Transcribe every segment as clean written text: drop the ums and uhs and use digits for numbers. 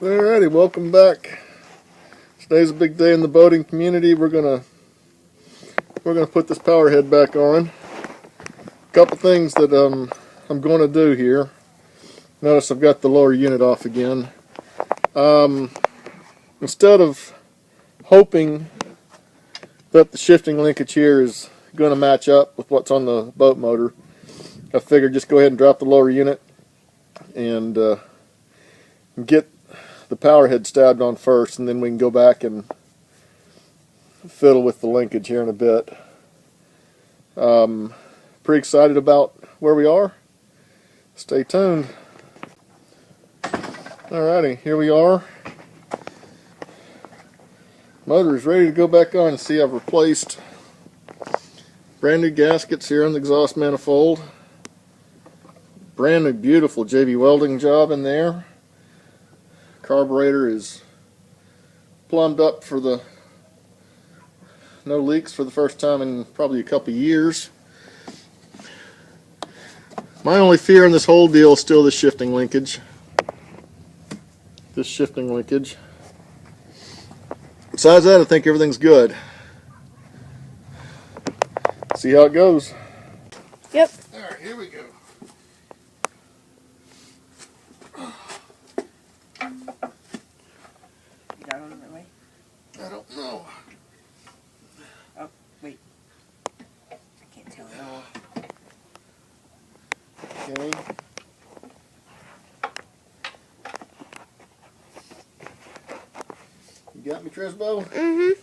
Alrighty, welcome back. Today's a big day in the boating community. We're gonna put this power head back on. A couple things that I'm going to do here. Notice I've got the lower unit off again. Instead of hoping that the shifting linkage here is going to match up with what's on the boat motor, I figured just go ahead and drop the lower unit and get the power head stabbed on first, and then we can go back and fiddle with the linkage here in a bit. Pretty excited about where we are. Stay tuned. Alrighty, here we are. Motor is ready to go back on. See, I've replaced brand new gaskets here on the exhaust manifold. Brand new beautiful JB welding job in there. Carburetor is plumbed up for the no leaks for the first time in probably a couple years. My only fear in this whole deal is still the shifting linkage. This shifting linkage. Besides that, I think everything's good. See how it goes. Yep. Alright, here we go. You got it the right way? I don't know. Oh, wait. I can't tell at all. Okay. You got me, Trisbo? Mm-hmm.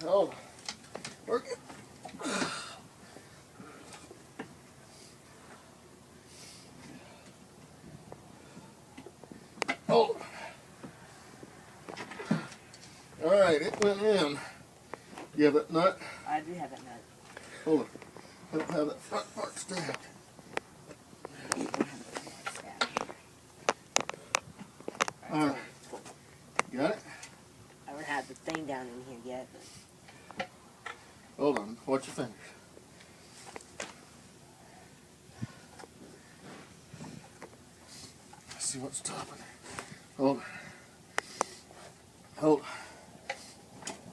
Oh, work it. Oh. Alright, it went in. You have that nut? I do have that nut. Hold on. I don't have that front part stabbed. Alright. Got it? I haven't had the thing down in here yet. Hold on. Watch your fingers. Let's see what's stopping. Hold on. Hold on.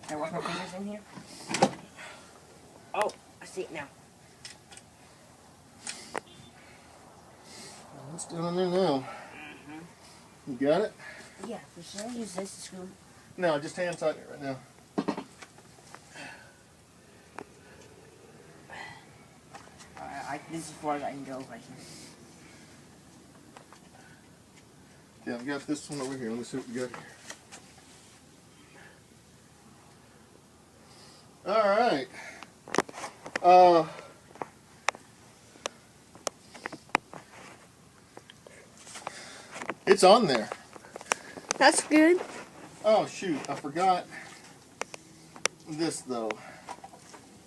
Can I wash my fingers in here? Oh, I see it now. What's down there now? You got it? Yeah, should I use this to screw? No, just hand tighten it right now. This is as far as I can go right here. Yeah, I've got this one over here. Let me see what we got here. Alright. It's on there. That's good. Oh shoot, I forgot this though.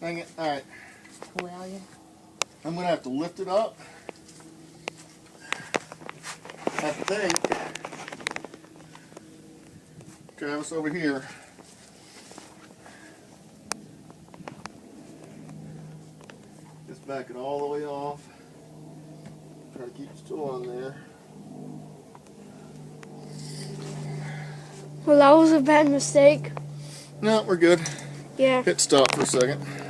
Dang it. Alright. Pull it out again. I'm going to have to lift it up. I think Travis over here. Just back it all the way off. Try to keep it still on there. Well, that was a bad mistake. No, we're good. Yeah. Hit stop for a second.